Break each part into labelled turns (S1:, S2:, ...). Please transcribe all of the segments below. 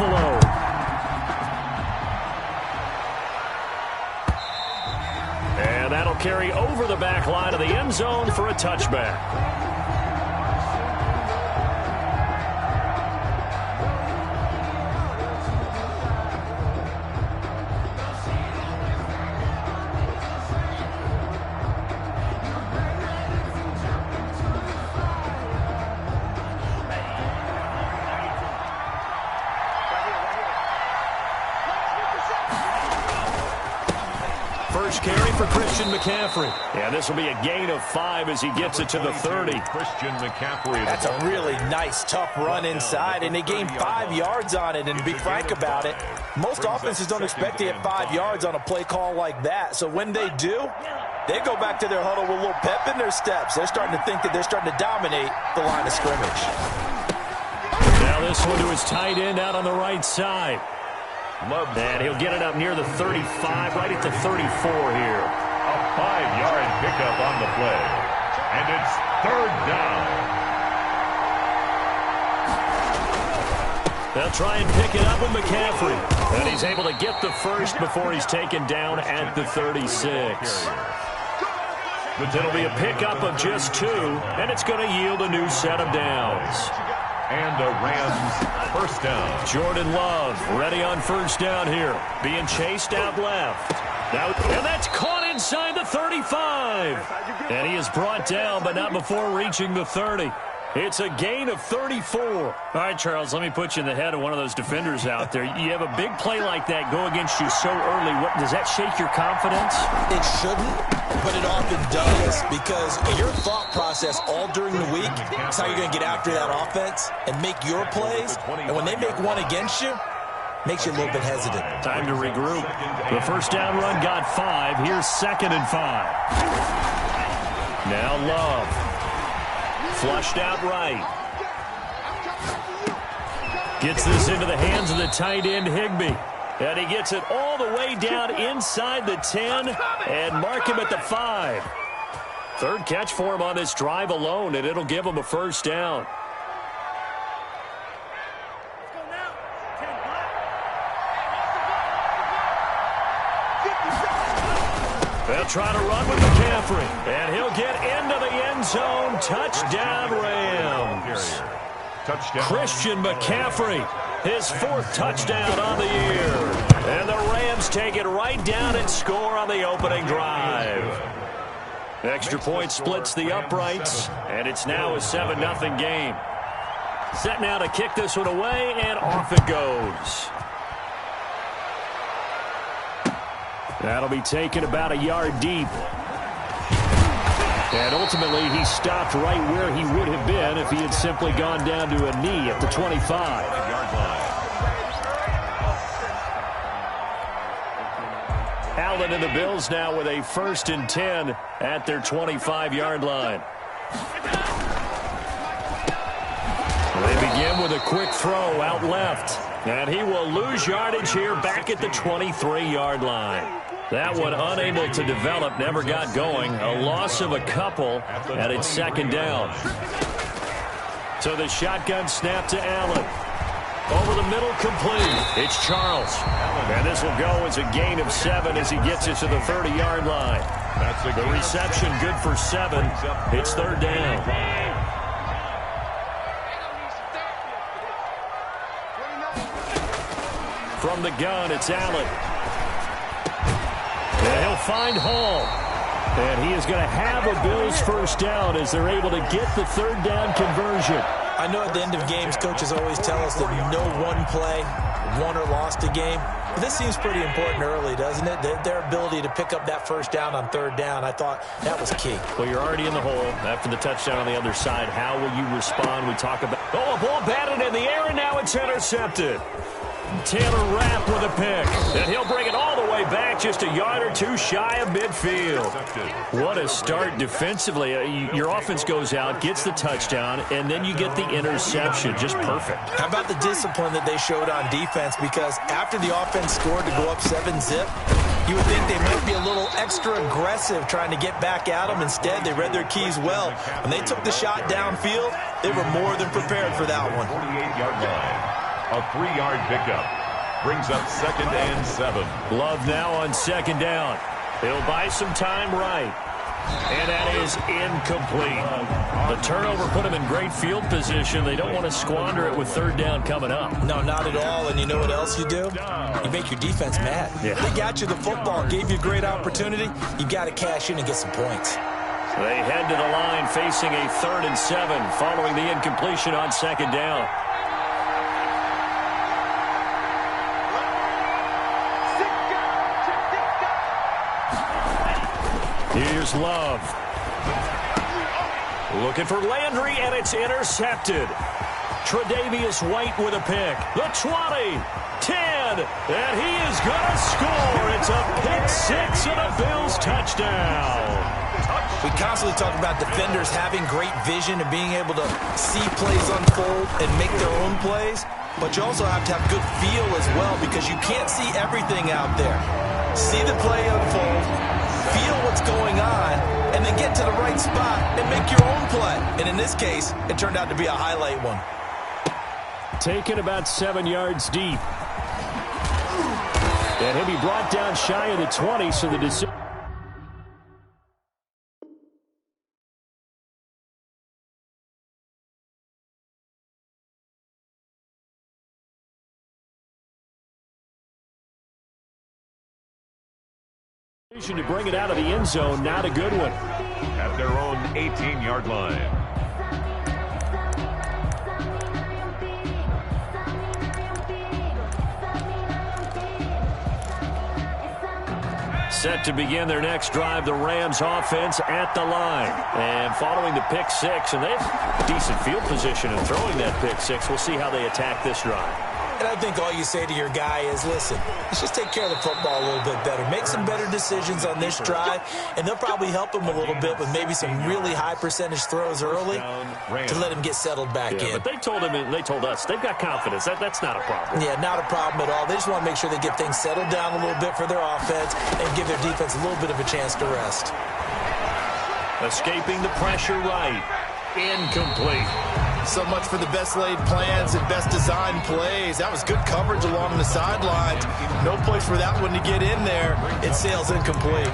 S1: Buffalo. And that'll carry over the back line of the end zone for a touchback. First carry for Christian McCaffrey. Yeah, this will be a gain of 5 as he gets it to the 30.
S2: Christian McCaffrey.
S3: That's a really nice, tough run inside, and they gained 5 yards on it. And to be frank about it, most offenses don't expect to get 5 yards on a play call like that. So when they do, they go back to their huddle with a little pep in their steps. They're starting to think that they're starting to dominate the line of scrimmage.
S1: Now this one to his tight end out on the right side. And he'll get it up near the 35, right at the 34 here.
S2: A 5-yard pickup on the play. And it's 3rd down.
S1: They'll try and pick it up with McCaffrey. And he's able to get the first before he's taken down at the 36. But it'll be a pickup of just 2, and it's going to yield a new set of downs.
S2: And a Rams first down.
S1: Jordan Love ready on first down here. Being chased out left. Now, and that's caught inside the 35. And he is brought down, but not before reaching the 30. It's a gain of 34. All right, Charles, let me put you in the head of one of those defenders out there. You have a big play like that go against you so early. Does that shake your confidence?
S3: It shouldn't, but it often does, because your thought process all during the week is how you're going to get after that offense and make your plays. And when they make one against you, makes you a little bit hesitant.
S1: Time to regroup. The first down run got 5. Here's 2nd and 5. Now Love. Flushed out right. Gets this into the hands of the tight end, Higbee. And he gets it all the way down inside the 10 and mark him at the 5. 3rd catch for him on this drive alone, and it'll give him a first down. They'll try to run with McCaffrey, and he'll get into the end zone. Touchdown, Rams.
S2: Touchdown.
S1: Christian McCaffrey, his 4th touchdown on the year. And the Rams take it right down and score on the opening drive. Extra point splits the uprights, and it's now a 7-0 game. Set now to kick this one away, and off it goes. That'll be taken about a yard deep. And ultimately, he stopped right where he would have been if he had simply gone down to a knee at the 25. Allen and the Bills now with a 1st and 10 at their 25-yard line. They begin with a quick throw out left. And he will lose yardage here back at the 23-yard line. That one unable to develop, never got going. A loss of a couple, and it's 2nd down. So the shotgun snap to Allen. Over the middle, complete. It's Charles. And this will go as a gain of 7 as he gets it to the 30-yard line. The reception good for 7. It's 3rd down. From the gun, it's Allen. And he'll find Hall. And he is going to have a Bills first down as they're able to get the 3rd down conversion.
S3: I know at the end of games, coaches always tell us that no one play won or lost a game. But this seems pretty important early, doesn't it? Their ability to pick up that first down on 3rd down, I thought that was key.
S1: Well, you're already in the hole after the touchdown on the other side. How will you respond? We talk about... Oh, a ball batted in the air, and now it's intercepted. Taylor Rapp with a pick, and he'll bring it all the way back just a yard or 2 shy of midfield. What a start defensively. Your offense goes out, gets the touchdown, and then you get the interception. Just perfect.
S3: How about the discipline that they showed on defense? Because after the offense scored to go up 7-zip, you would think they might be a little extra aggressive trying to get back at them. Instead, they read their keys well. When they took the shot downfield, they were more than prepared for that one.
S2: 48-yard line. A 3-yard pickup. Brings up 2nd and 7.
S1: Love now on 2nd down. He'll buy some time right. And that is incomplete. The turnover put him in great field position. They don't want to squander it with 3rd down coming up.
S3: No, not at all. And you know what else you do? You make your defense mad.
S1: Yeah.
S3: They got you the football, gave you a great opportunity. You got to cash in and get some points.
S1: They head to the line facing a 3rd and 7 following the incompletion on 2nd down. Here's Love. Looking for Landry, and it's intercepted. Tre'Davious White with a pick. The 20, 10, and he is going to score. It's a pick 6 and a Bills touchdown.
S3: We constantly talk about defenders having great vision and being able to see plays unfold and make their own plays, but you also have to have good feel as well because you can't see everything out there. See the play unfold, feel what's going on, and then get to the right spot and make your own play. And in this case, it turned out to be a highlight one.
S1: Taken about 7 yards deep. And he'll be brought down shy of the 20, so the decision. To bring it out of the end zone, not a good one.
S2: At their own 18-yard line.
S1: Set to begin their next drive, the Rams offense at the line. And following the pick 6, and they have decent field position in throwing that pick 6. We'll see how they attack this drive.
S3: And I think all you say to your guy is, listen, let's just take care of the football a little bit better. Make some better decisions on this drive, and they'll probably help him a little bit with maybe some really high percentage throws early to let him get settled back in.
S1: But they told us they've got confidence. That's not a problem.
S3: Yeah, not a problem at all. They just want to make sure they get things settled down a little bit for their offense and give their defense a little bit of a chance to rest.
S1: Escaping the pressure right. Incomplete.
S3: So much for the best laid plans and best designed plays. That was good coverage along the sidelines. No place for that one to get in there. It sails incomplete.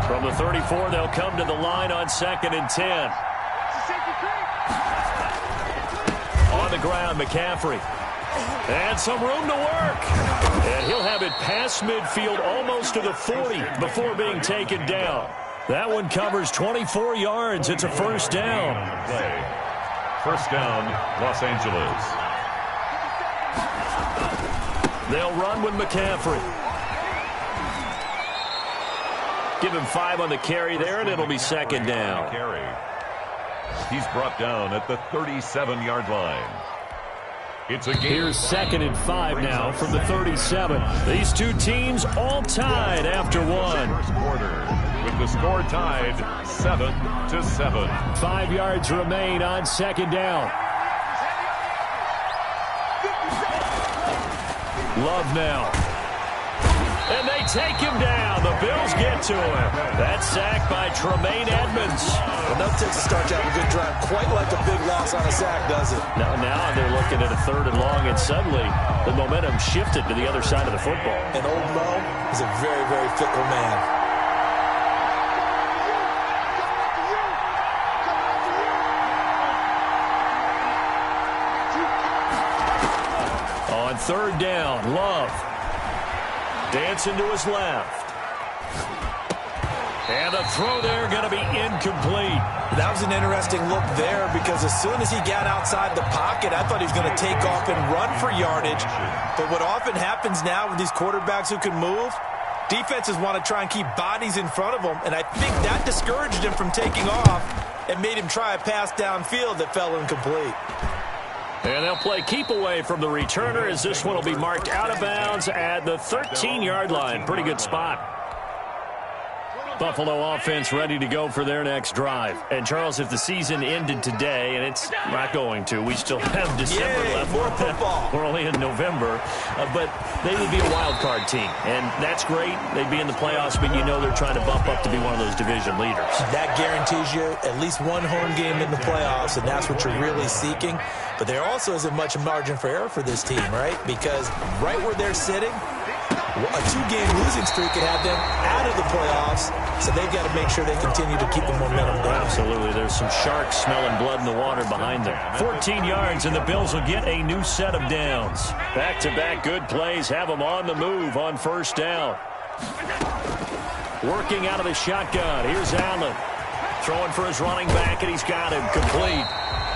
S1: From the 34, they'll come to the line on 2nd and 10. On the ground, McCaffrey. And some room to work. And he'll have it past midfield almost to the 40 before being taken down. That one covers 24 yards. It's a 1st down.
S2: First down, Los Angeles.
S1: They'll run with McCaffrey. Give him 5 on the carry there, and it'll be 2nd down.
S2: He's brought down at the 37-yard line. It's a game.
S1: Here's 2nd and 5 now from the 37. These two teams all tied after one.
S2: First quarter with the score tied 7-7.
S1: 5 yards remain on 2nd down. Love now. And they take him down. The Bills get to him. That sack by Tremaine Edmonds.
S3: Well, that takes a start to have a good drive. Quite like a big loss on a sack, does it?
S1: Now they're looking at a 3rd and long, and suddenly the momentum shifted to the other side of the football.
S3: And old Mo is a very, very fickle man.
S1: On 3rd down, Love. Dancing to his left. And a throw there going to be incomplete.
S3: That was an interesting look there because as soon as he got outside the pocket, I thought he was going to take off and run for yardage. But what often happens now with these quarterbacks who can move, defenses want to try and keep bodies in front of them. And I think that discouraged him from taking off and made him try a pass downfield that fell incomplete.
S1: And they'll play keep away from the returner as this one will be marked out of bounds at the 13-yard line. Pretty good spot. Buffalo offense ready to go for their next drive. And, Charles, if the season ended today, and it's not going to, we still have December left.
S3: More football.
S1: We're only in November. But they would be a wild card team. And that's great. They'd be in the playoffs, but you know they're trying to bump up to be one of those division leaders.
S3: That guarantees you at least one home game in the playoffs, and that's what you're really seeking. But there also isn't much margin for error for this team, right? Because right where they're sitting, a 2-game losing streak could have them out of the playoffs, so they've got to make sure they continue to keep the momentum going.
S1: Absolutely. There's some sharks smelling blood in the water behind them. 14 yards, and the Bills will get a new set of downs. Back-to-back good plays have them on the move on first down. Working out of the shotgun. Here's Allen. Throwing for his running back, and he's got him complete.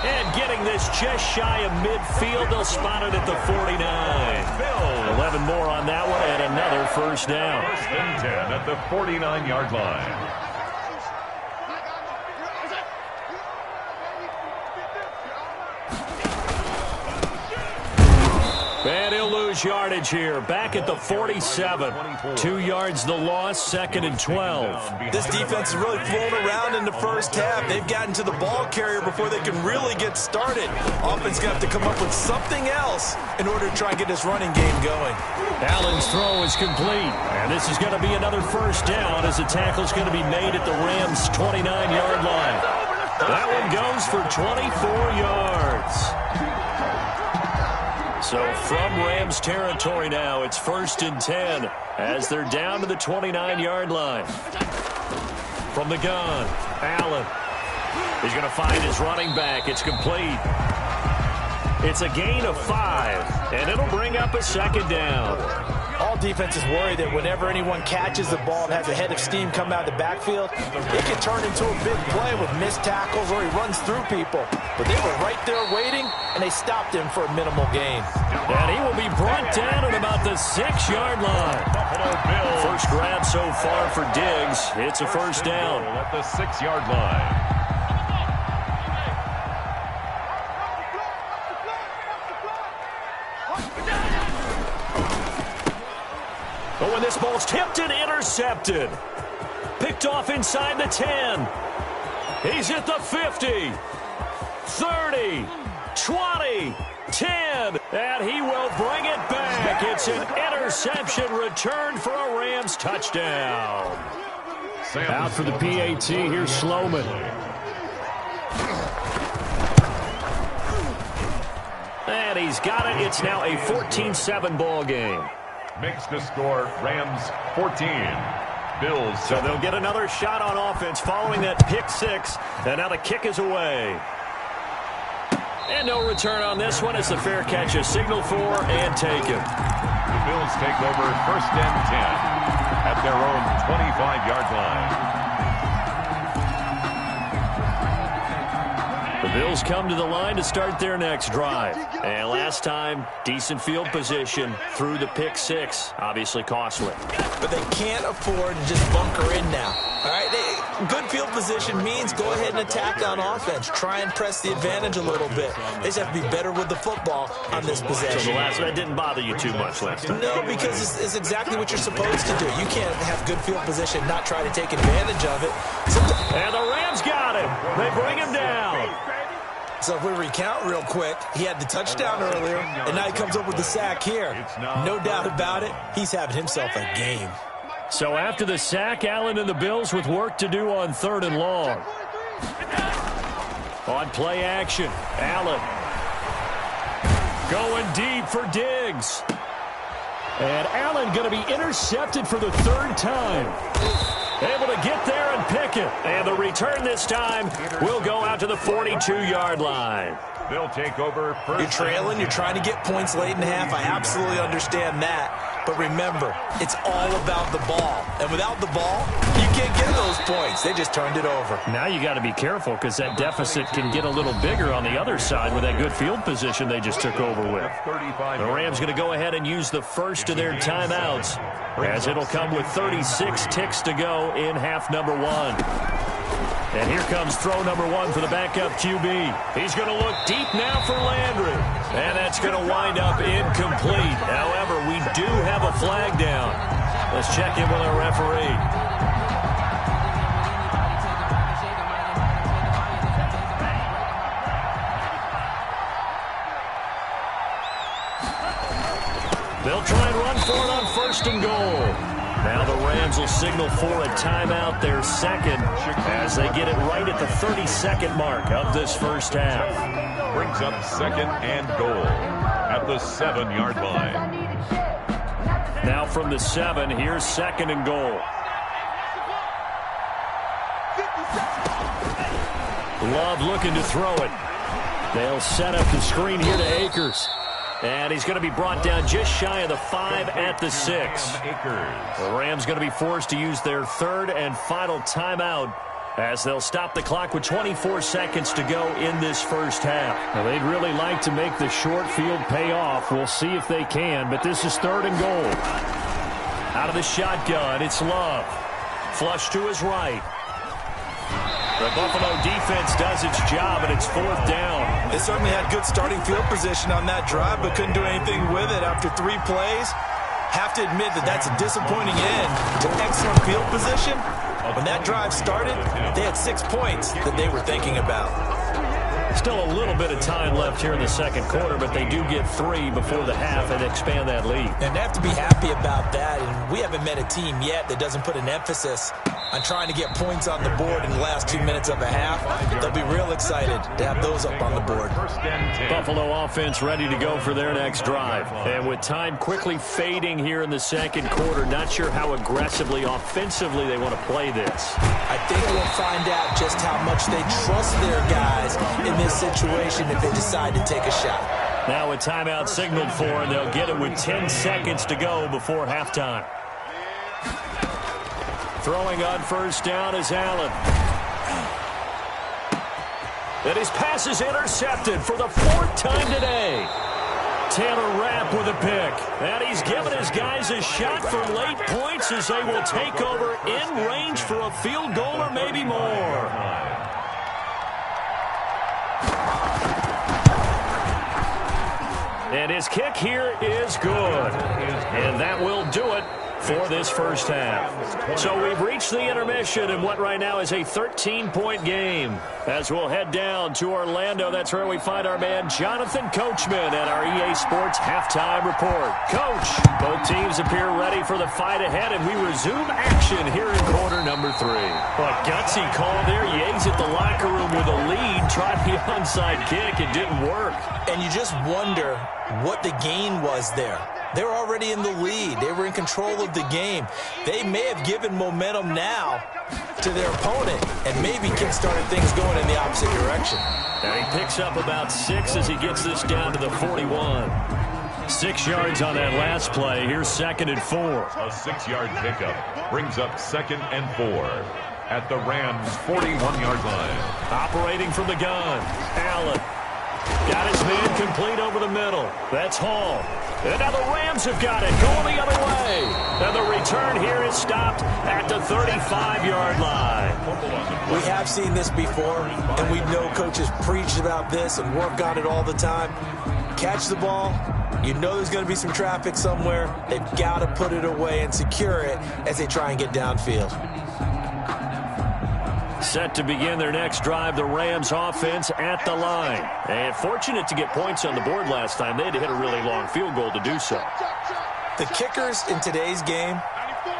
S1: And getting this just shy of midfield. They'll spot it at the 49. 11 more on that one, and another first down.
S2: First and 10 at the 49-yard line.
S1: And he'll lose yardage here. Back at the 47. 2 yards the loss, 2nd and 12.
S3: This defense is really flown around in the first half. They've gotten to the ball carrier before they can really get started. Offense going to have to come up with something else in order to try and get this running game going.
S1: Allen's throw is complete. And this is going to be another first down as the tackle's going to be made at the Rams' 29-yard line. That one goes for 24 yards. So from Rams territory now, it's 1st and 10 as they're down to the 29-yard line. From the gun, Allen. He's going to find his running back. It's complete. It's a gain of 5, and it'll bring up a 2nd down.
S3: All defenses worry that whenever anyone catches the ball and has a head of steam come out of the backfield, it can turn into a big play with missed tackles or he runs through people. But they were right there waiting, and they stopped him for a minimal gain.
S1: And he will be brought down at about the 6-yard line. First grab so far for Diggs. It's a first down.
S2: At the 6-yard line.
S1: But when this ball's tipped and intercepted. Picked off inside the 10. He's at the 50. 30. 20. 10. And he will bring it back. It's an interception return for a Rams touchdown. Out for the PAT. Here's Sloman. And he's got it. It's now a 14-7 ball game.
S2: Makes the score Rams 14. Bills.
S1: So they'll get another shot on offense following that pick 6. And now the kick is away. And no return on this one as the fair catch is signaled for and taken.
S2: The Bills take over 1st and 10 at their own 25-yard line.
S1: The Bills come to the line to start their next drive. And last time, decent field position through the pick 6. Obviously costly.
S3: But they can't afford to just bunker in now. All right, good field position means go ahead and attack on offense. Try and press the advantage a little bit. They just have to be better with the football on this possession.
S1: So the last one didn't bother you too much last time?
S3: No, because it's exactly what you're supposed to do. You can't have good field position, not try to take advantage of it.
S1: And the Rams got him. They bring him down.
S3: So if we recount real quick, he had the touchdown earlier, and now he comes up with the sack here. No doubt about it, he's having himself a game.
S1: So after the sack, Allen and the Bills with work to do on 3rd and long. On play action, Allen. Going deep for Diggs. And Allen going to be intercepted for the 3rd time. Able to get there and pick it. And the return this time will go out to the 42-yard line.
S2: They'll take over first.
S3: You're trailing. You're trying to get points late in the half. I absolutely understand that. But remember, it's all about the ball. And without the ball, you can't get those points. They just turned it over.
S1: Now you got to be careful because that deficit can get a little bigger on the other side with that good field position they just took over with. The Rams going to go ahead and use the first of their timeouts as it'll come with 36 ticks to go in half number 1. And here comes throw number 1 for the backup QB. He's going to look deep now for Landry. And that's going to wind up incomplete. However, we do have a flag down. Let's check in with our referee. They'll try and run for it on 1st and goal. Now the Rams will signal for a timeout, their second, as they get it right at the 32nd mark of this first half.
S2: Brings up 2nd and goal at the 7-yard line.
S1: Now from the 7, here's 2nd and goal. Love looking to throw it. They'll set up the screen here to Akers. And he's going to be brought down just shy of the 5 at the 6. The Rams going to be forced to use their 3rd and final timeout as they'll stop the clock with 24 seconds to go in this first half. Now, they'd really like to make the short field pay off. We'll see if they can, but this is 3rd and goal. Out of the shotgun, it's Love. Flush to his right. The Buffalo defense does its job, and it's 4th down.
S3: They certainly had good starting field position on that drive, but couldn't do anything with it after 3 plays. Have to admit that that's a disappointing end to excellent field position. When that drive started, they had 6 points that they were thinking about.
S1: Still a little bit of time left here in the second quarter, but they do get 3 before the half and expand that lead.
S3: And they have to be happy about that, and we haven't met a team yet that doesn't put an emphasis on trying to get points on the board in the last 2 minutes of a half. They'll be real excited to have those up on the board.
S1: Buffalo offense ready to go for their next drive. And with time quickly fading here in the second quarter, not sure how aggressively, offensively they want to play this.
S3: I think we'll find out just how much they trust their guys in this situation if they decide to take a shot.
S1: Now a timeout signaled for, and they'll get it with 10 seconds to go before halftime. Throwing on 1st down is Allen. And his pass is intercepted for the 4th time today. Taylor Rapp with a pick. And he's given his guys a shot for late points as they will take over in range for a field goal or maybe more. And his kick here is good. And that will do it for this first half. So we've reached the intermission in what right now is a 13-point game. As we'll head down to Orlando, that's where we find our man Jonathan Coachman at our EA Sports Halftime Report. Coach, both teams appear ready for the fight ahead, and we resume action here in quarter number 3. Well, gutsy call there. Yates at the locker room with a lead, tried the onside kick. It didn't work. And you just wonder what the gain was there. They were already in the lead. They were in control of the game. They may have given momentum now to their opponent and maybe kick-started things going in the opposite direction. And he picks up about 6 as he gets this down to the 41. 6 yards on that last play. Here's 2nd and 4.
S2: A 6-yard pickup brings up 2nd and 4 at the Rams' 41-yard line.
S1: Operating from the gun, Allen. Got his man complete over the middle. That's Hall. And now the Rams have got it, going the other way. And the return here is stopped at the 35-yard line. We have seen this before, and we know coaches preach about this and work on it all the time. Catch the ball. You know there's going to be some traffic somewhere. They've got to put it away and secure it as they try and get downfield. Set to begin their next drive, the Rams offense at the line. And fortunate to get points on the board last time. They had to hit a really long field goal to do so. The kickers in today's game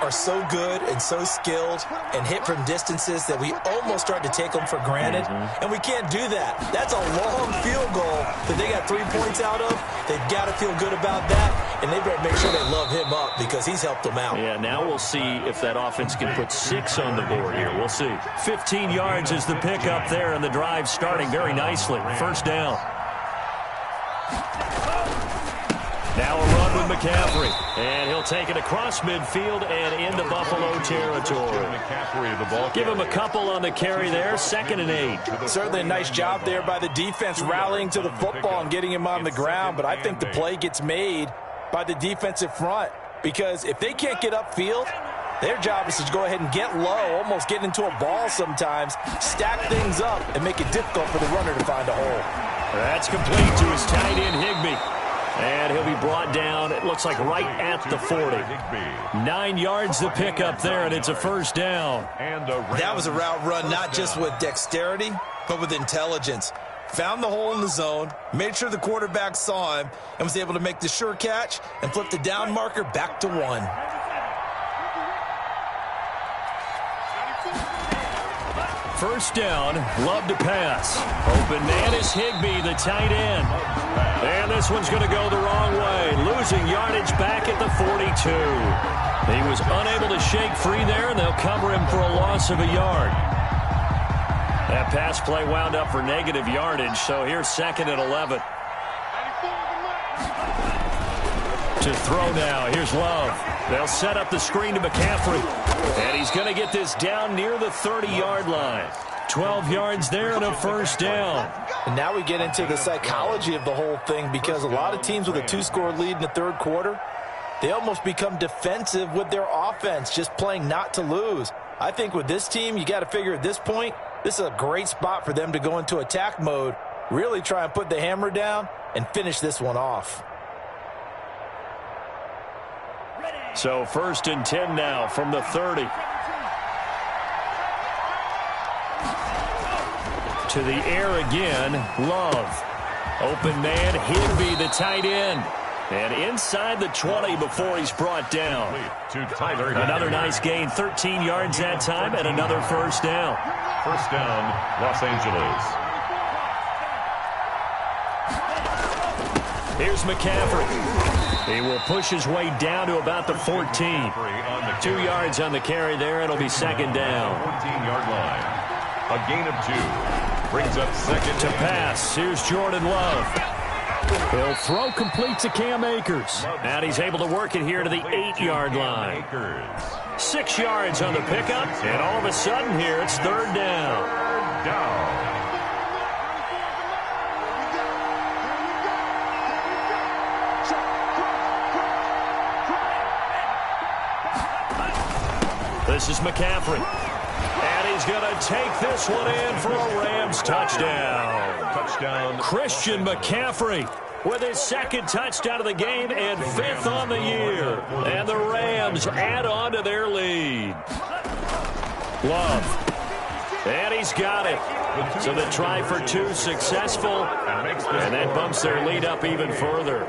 S1: are so good and so skilled and hit from distances that we almost start to take them for granted. And we can't do that. That's a long field goal that they got 3 points out of. They've got to feel good about that, and they better make sure they love him up because he's helped them out. Yeah, now we'll see if that offense can put 6 on the board here. We'll see. 15 yards is the pickup there, and the drive starting very nicely. 1st down. Now a run with McCaffrey, and he'll take it across midfield and into Buffalo territory. Give him a couple on the carry there, 2nd and 8. Certainly a nice job there by the defense rallying to the football and getting him on the ground, but I think the play gets made by the defensive front because if they can't get upfield, their job is to go ahead and get low, almost get into a ball sometimes, stack things up, and make it difficult for the runner to find a hole. That's complete to his tight end, Higbee. And he'll be brought down, it looks like right at the 40. 9 yards the pickup there, and it's a 1st down. That was a route run not just with dexterity, but with intelligence.
S3: found the hole in the zone, made sure the quarterback saw him, and was able to make the sure catch and flip the down marker back to 1.
S1: First down, Love to pass. Open man is Higbee, the tight end. And this one's going to go the wrong way, losing yardage back at the 42. He was unable to shake free there, and they'll cover him for a loss of a yard. That pass play wound up for negative yardage, so here's 2nd and 11. To throw now, here's Love. They'll set up the screen to McCaffrey. And he's going to get this down near the 30-yard line. 12 yards there and a first down.
S3: And now we get into the psychology of the whole thing, because a lot of teams with a 2-score lead in the third quarter, they almost become defensive with their offense, just playing not to lose. I think with this team, you got to figure at this point, this is a great spot for them to go into attack mode, really try and put the hammer down and finish this one off.
S1: So 1st and 10 now from the 30. To the air again, Love. Open man, Higbee, the tight end. And inside the 20 before he's brought down. Another nice gain, 13 yards that time, and another first down.
S2: First down, Los Angeles.
S1: Here's McCaffrey. He will push his way down to about the 14. 2 yards on the carry there. It'll be 2nd down.
S2: 14-yard line. A gain of 2. Brings up 2nd
S1: to pass. Here's Jordan Love. He'll throw complete to Cam Akers. And he's able to work it here to the 8-yard line. 6 yards on the pickup. And all of a sudden here, it's 3rd down.
S2: 3rd down.
S1: This is McCaffrey. And he's going to take this one in for a Rams touchdown. Christian McCaffrey with his 2nd touchdown of the game and 5th on the year. And the Rams add on to their lead. Love. And he's got it. So the try for 2 successful. And that bumps their lead up even further.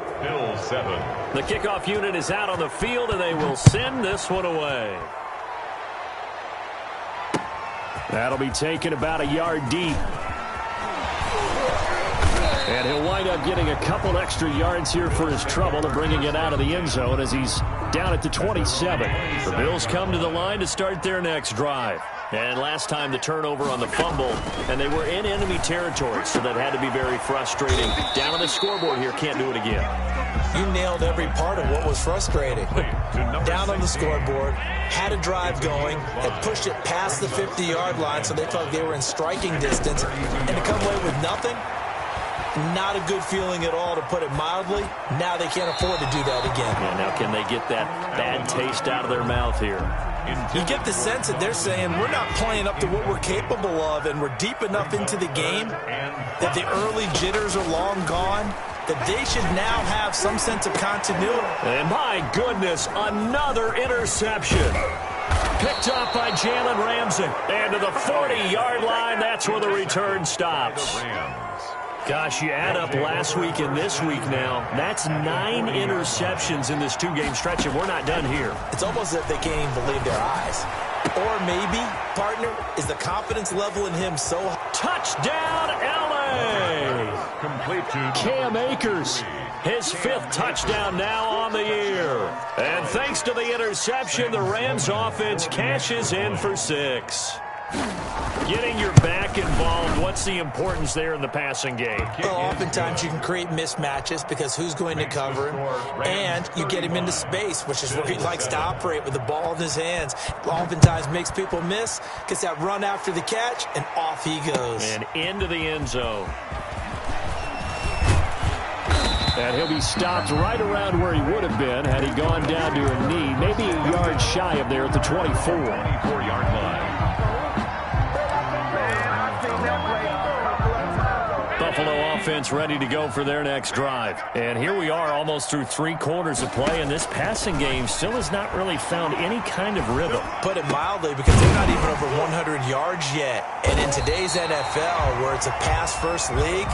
S1: The kickoff unit is out on the field, and they will send this one away. That'll be taken about a yard deep. And he'll wind up getting a couple extra yards here for his trouble and bringing it out of the end zone as he's down at the 27. The Bills come to the line to start their next drive. And last time the turnover on the fumble, and they were in enemy territory, so that had to be very frustrating. Down on the scoreboard here, can't do it again.
S3: You nailed every part of what was frustrating. Down on the scoreboard, had a drive going, had pushed it past the 50-yard line, so they felt they were in striking distance, and to come away with nothing, not a good feeling at all, to put it mildly. Now they can't afford to do that again.
S1: Yeah, now can they get that bad taste out of their mouth here?
S3: You get the sense that they're saying we're not playing up to what we're capable of, and we're deep enough into the game that the early jitters are long gone, that they should now have some sense of continuity.
S1: And my goodness, another interception. Picked up by Jalen Ramsey. And to the 40-yard line, that's where the return stops. Gosh, you add up last week and this week now, that's 9 interceptions in this 2-game stretch, and we're not done here.
S3: It's almost as if they can't even believe their eyes. Or maybe, partner, is the confidence level in him so high.
S1: Touchdown, L.A.
S2: Complete to
S1: Cam Akers. His 5th touchdown now on the year. And thanks to the interception, the Rams offense cashes in for 6. Getting your back involved, what's the importance there in the passing game?
S3: Well, oftentimes you can create mismatches because who's going to cover him, and you get him into space, which is where he likes to operate with the ball in his hands. Oftentimes makes people miss, gets that run after the catch, and off he goes.
S1: And into the end zone. And he'll be stopped right around where he would have been had he gone down to a knee, maybe a yard shy of there at the 24.
S2: 24-yard line.
S1: The Buffalo offense ready to go for their next drive. And here we are almost through 3 quarters of play, and this passing game still has not really found any kind of rhythm.
S3: Put it mildly, because they're not even over 100 yards yet. And in today's NFL, where it's a pass-first league,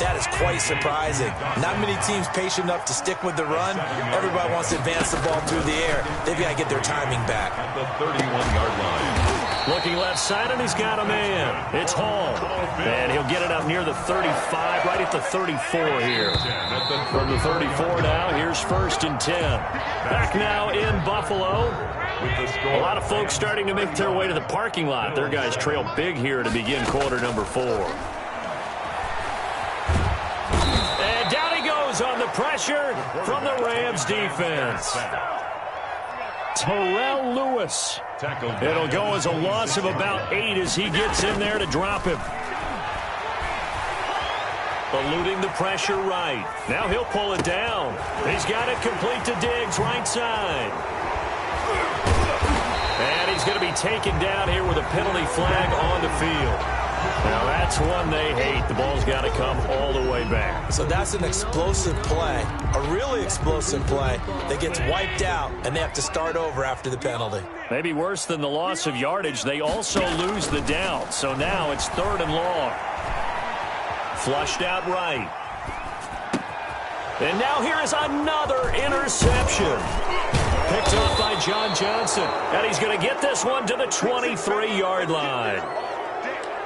S3: that is quite surprising. Not many teams patient enough to stick with the run. Everybody wants to advance the ball through the air. They've got to get their timing back.
S2: At the 31-yard line.
S1: Looking left side, and he's got a man. It's Hall. And he'll get it up near the 35, right at the 34 here. From the 34 now, here's 1st and 10. Back now in Buffalo. A lot of folks starting to make their way to the parking lot. Their guys trail big here to begin quarter number 4. And down he goes on the pressure from the Rams defense. Terrell Lewis. It'll go as a loss of about 8 as he gets in there to drop him. Eluding the pressure right. Now he'll pull it down. He's got it complete to Diggs, right side. And he's going to be taken down here with a penalty flag on the field. Now that's one they hate. The ball's got to come all the way back.
S3: So that's an explosive play, a really explosive play that gets wiped out, and they have to start over after the penalty.
S1: Maybe worse than the loss of yardage, they also lose the down. So now it's 3rd and long. Flushed out right. And now here is another interception. Picked up by John Johnson. And he's going to get this one to the 23-yard line.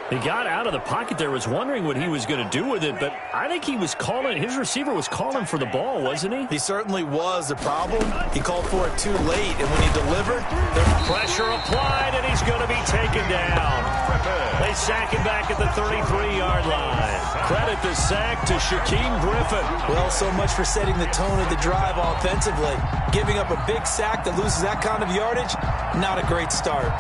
S1: He got out of the pocket there, was wondering what he was going to do with it, but I think he was calling, his receiver was calling for the ball, wasn't he?
S3: He certainly was. The problem, he called for it too late, and when he delivered, the
S1: pressure applied, and he's going to be taken down. They sack him back at the 33-yard line. Credit the sack to Shaquem Griffin.
S3: Well, so much for setting the tone of the drive offensively. Giving up a big sack that loses that kind of yardage, not a great start.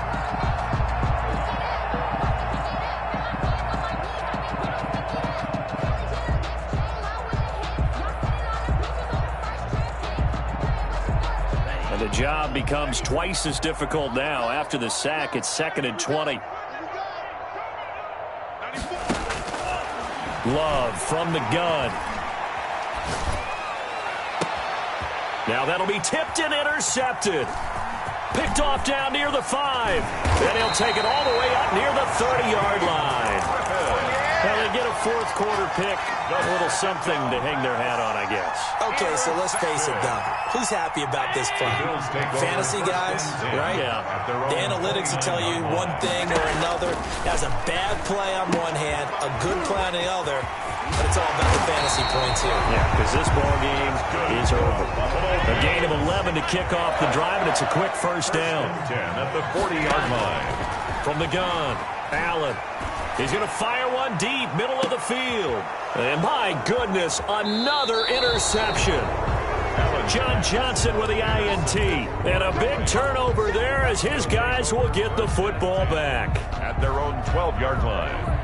S1: The job becomes twice as difficult now. After the sack, it's 2nd and 20. Love from the gun. Now that'll be tipped and intercepted. Picked off down near the 5. And he'll take it all the way up near the 30-yard line. Now they get a 4th quarter pick. A little something to hang their hat on, I guess.
S3: Okay, so let's face it, though. Who's happy about this play? Fantasy guys, right?
S1: Yeah.
S3: The analytics will tell you one thing or another. That's a bad play on one hand, a good play on the other, but it's all about the fantasy points here.
S1: Yeah, because this ball game is over. A gain of 11 to kick off the drive, and it's a quick 1st down.
S2: 10 at the 40-yard line.
S1: From the gun, Allen. He's going to fire one deep, middle of the field. And my goodness, another interception. John Johnson with the INT. And a big turnover there as his guys will get the football back.
S2: At their own 12-yard line.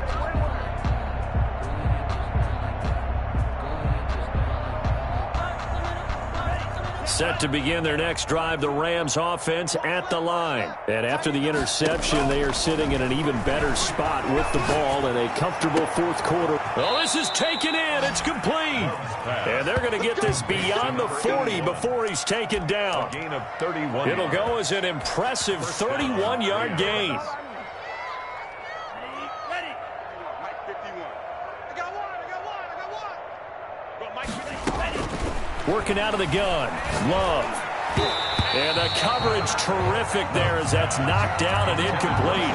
S1: Set to begin their next drive, the Rams offense at the line. And after the interception, they are sitting in an even better spot with the ball in a comfortable 4th quarter. Well, this is taken in. It's complete. And they're going to get this beyond the 40 before he's taken down.
S2: Gain of 31.
S1: It'll go as an impressive 31-yard gain. Working out of the gun. Love. And the coverage terrific there as that's knocked down and incomplete.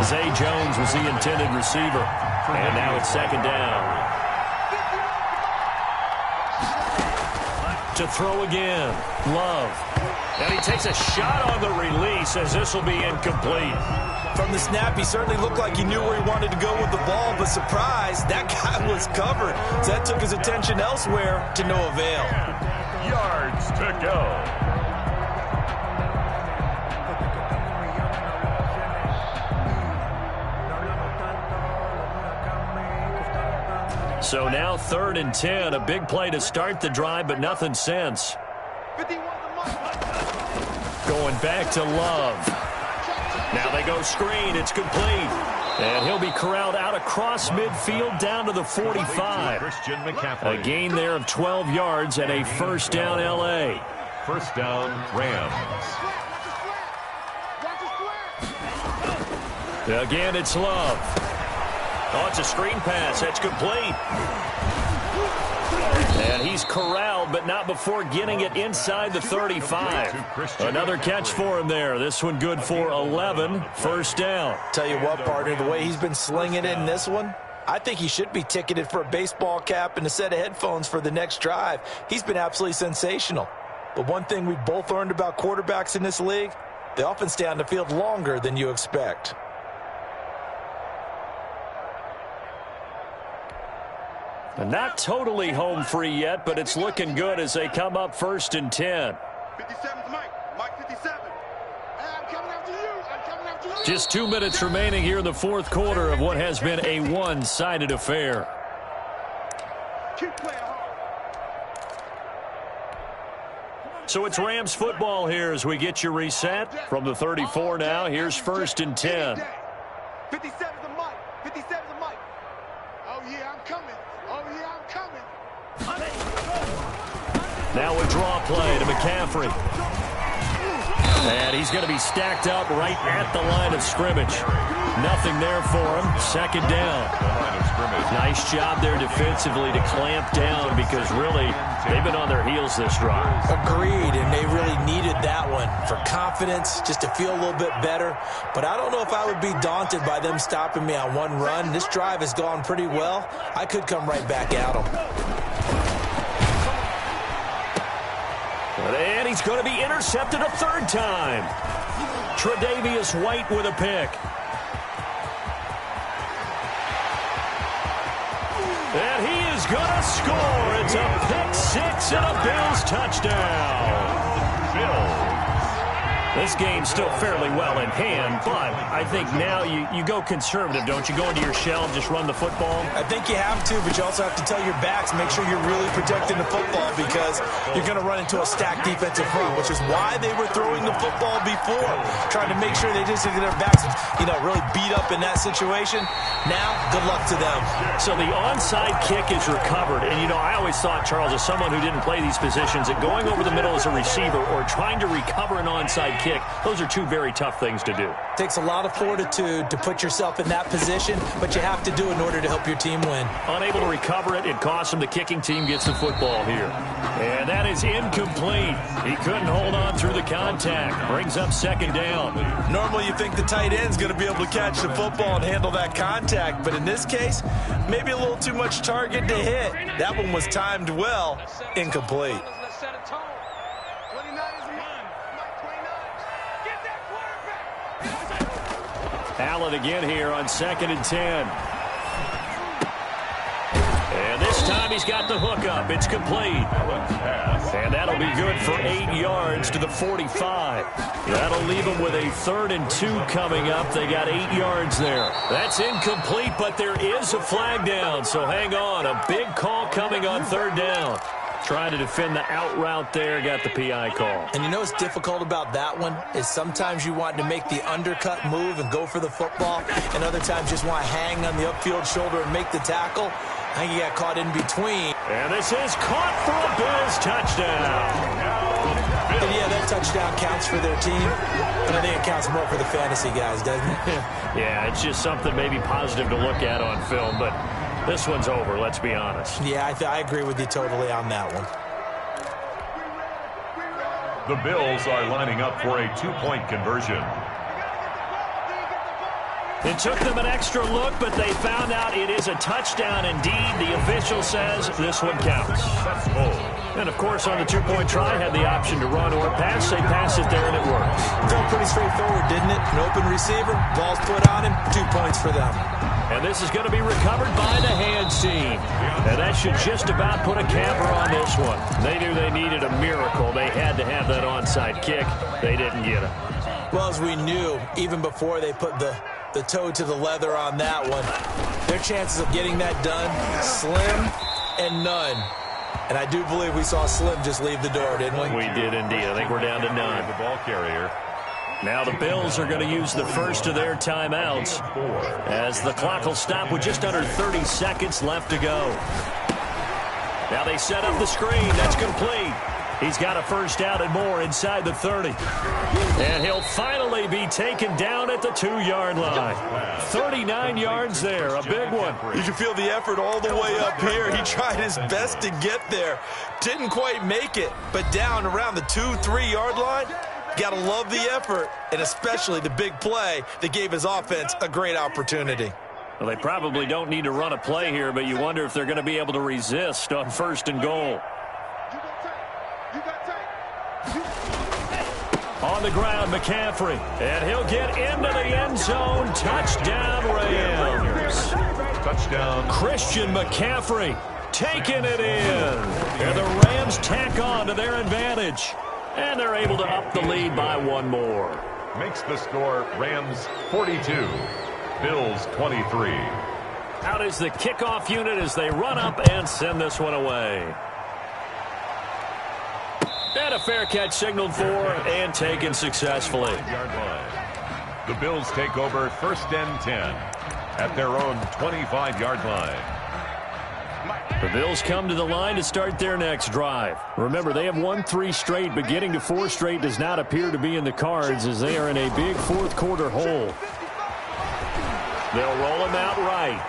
S1: Zay Jones was the intended receiver. And now it's 2nd down. To throw again. Love. And he takes a shot on the release as this will be incomplete.
S3: From the snap, he certainly looked like he knew where he wanted to go with the ball, but surprise, that guy was covered. So that took his attention elsewhere to no avail.
S2: Yards to go.
S1: So now 3rd and 10, a big play to start the drive, but nothing since. Going back to Love. Now they go screen. It's complete. And he'll be corralled out across midfield down to the 45. A gain there of 12 yards and a first down L.A.
S2: First down, Rams.
S1: Again, it's Love. Oh, it's a screen pass. That's complete. And he's corralled, but not before getting it inside the 35. Another catch for him there. This one good for 11. First down.
S3: Tell you what, partner, the way he's been slinging it in this one, I think he should be ticketed for a baseball cap and a set of headphones for the next drive. He's been absolutely sensational. But one thing we both learned about quarterbacks in this league, they often stay on the field longer than you expect.
S1: And not totally home free yet, but it's looking good as they come up first and 10.
S4: 57's Mike. Mike 57. Hey, I'm coming after you. I'm coming after you.
S1: Just 2 minutes remaining here in the fourth quarter of what has been a one-sided affair.
S4: Keep playing hard.
S1: So it's Rams football here as we get you reset. From the 34 now, here's first and 10.
S4: 57's the Mike. 57's the Mike. Oh, yeah, I'm coming. Oh, yeah, I'm coming.
S1: Now a draw play to McCaffrey. And he's going to be stacked up right at the line of scrimmage. Nothing there for him. Second down. Nice job there defensively to clamp down because really they've been on their heels this drive.
S3: Agreed, and they really needed that one for confidence, just to feel a little bit better. But I don't know if I would be daunted by them stopping me on one run. This drive has gone pretty well. I could come right back at them.
S1: And he's going to be intercepted a third time. Tre'Davious White with a pick. And he is going to score. It's a pick six and a Bills touchdown. Bills. This game's still fairly well in hand, but I think now you go conservative, don't you? Go into your shell and just run the football?
S3: I think you have to, but you also have to tell your backs, make sure you're really protecting the football because you're going to run into a stacked defensive front, which is why they were throwing the football before, trying to make sure they just get their backs, really beat up in that situation. Now, good luck to them.
S1: So the onside kick is recovered, and, I always thought, Charles, as someone who didn't play these positions, that going over the middle as a receiver or trying to recover an onside kick, those are two very tough things to do.
S3: Takes a lot of fortitude to put yourself in that position, but you have to do it in order to help your team win.
S1: Unable to recover it, it costs him. The kicking team gets the football here. And that is incomplete. He couldn't hold on through the contact. Brings up second down.
S3: Normally you think the tight end's going to be able to catch the football and handle that contact, but in this case, maybe a little too much target to hit. That one was timed well. Incomplete.
S1: Allen again here on second and 10. And this time he's got the hook up. It's complete. And that'll be good for 8 yards to the 45. That'll leave them with a 3rd and 2 coming up. They got 8 yards there. That's incomplete, but there is a flag down. So hang on. A big call coming on 3rd down. Trying to defend the out route there, got the PI call.
S3: And what's difficult about that one is sometimes you want to make the undercut move and go for the football, and other times just want to hang on the upfield shoulder and make the tackle. I think he got caught in between.
S1: And this is caught for a Bills touchdown.
S3: And yeah, that touchdown counts for their team, but I think it counts more for the fantasy guys, doesn't it?
S1: Yeah, it's just something maybe positive to look at on film, but this one's over, let's be honest.
S3: Yeah, I agree with you totally on that one.
S2: The Bills are lining up for a 2-point conversion.
S1: It took them an extra look, but they found out it is a touchdown indeed. The official says this one counts. And, of course, on the 2-point try, had the option to run or pass. They pass it there, and it works.
S3: Felt pretty straightforward, didn't it? An open receiver, ball's put on him, 2 points for them.
S1: And this is going to be recovered by the hands team. And that should just about put a capper on this one. They knew they needed a miracle. They had to have that onside kick. They didn't get it.
S3: Well, as we knew, even before they put the toe to the leather on that one, their chances of getting that done, slim and none. And I do believe we saw Slim just leave the door, didn't we?
S1: We did indeed. I think we're down to none.
S2: The ball carrier.
S1: Now the Bills are going to use the first of their timeouts as the clock will stop with just under 30 seconds left to go. Now they set up the screen. That's complete. He's got a first down and more inside the 30. And he'll finally be taken down at the 2-yard line. 39 yards there, a big one.
S3: You can feel the effort all the way up here. He tried his best to get there. Didn't quite make it, but down around the 2-3 yard line, got to love the effort, and especially the big play that gave his offense a great opportunity.
S1: Well, they probably don't need to run a play here, but you wonder if they're going to be able to resist on 1st and goal. On the ground, McCaffrey, and he'll get into the end zone. Touchdown, Rams.
S2: Touchdown.
S1: Christian McCaffrey taking it in. And the Rams tack on to their advantage. And they're able to up the lead by one more.
S2: Makes the score Rams 42, Bills 23.
S1: Out is the kickoff unit as they run up and send this one away. And a fair catch signaled for and taken successfully.
S2: The Bills take over 1st and 10 at their own 25-yard line.
S1: The Bills come to the line to start their next drive. Remember, they have won 3 straight, but getting to 4 straight does not appear to be in the cards as they are in a big 4th quarter hole. They'll roll him out right.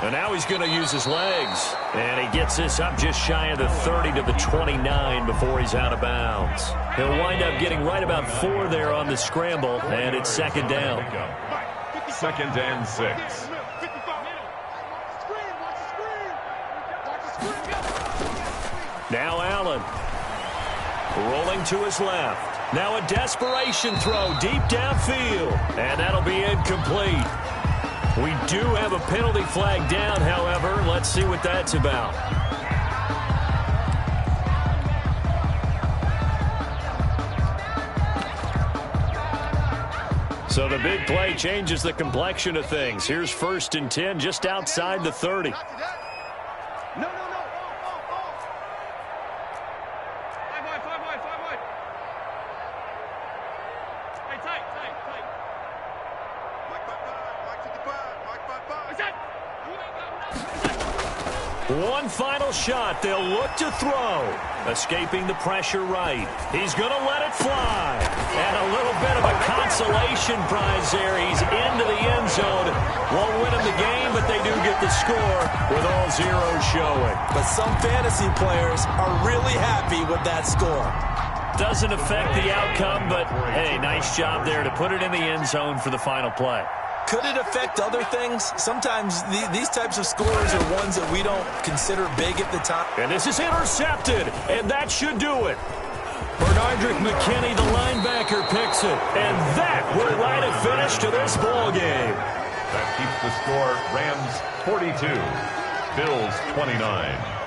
S1: And now he's going to use his legs. And he gets this up just shy of the 30 to the 29 before he's out of bounds. He'll wind up getting right about 4 there on the scramble, and it's 2nd down.
S2: 2nd and 6.
S1: Now Allen. Rolling to his left. Now a desperation throw deep downfield. And that'll be incomplete. We do have a penalty flag down, however. Let's see what that's about. So the big play changes the complexion of things. Here's 1st and 10 just outside the 30. One final shot. They'll look to throw. Escaping the pressure right. He's going to let it fly. And a little bit of a consolation prize there. He's into the end zone. Won't win him the game, but they do get the score with all zeros showing.
S3: But some fantasy players are really happy with that score.
S1: Doesn't affect the outcome, but, hey, nice job there to put it in the end zone for the final play.
S3: Could it affect other things? Sometimes these types of scores are ones that we don't consider big at the time.
S1: And this is intercepted, and that should do it. Bernardrick McKinney, the linebacker, picks it. And that will write a finish to this ball game.
S2: That keeps the score Rams 42, Bills 29.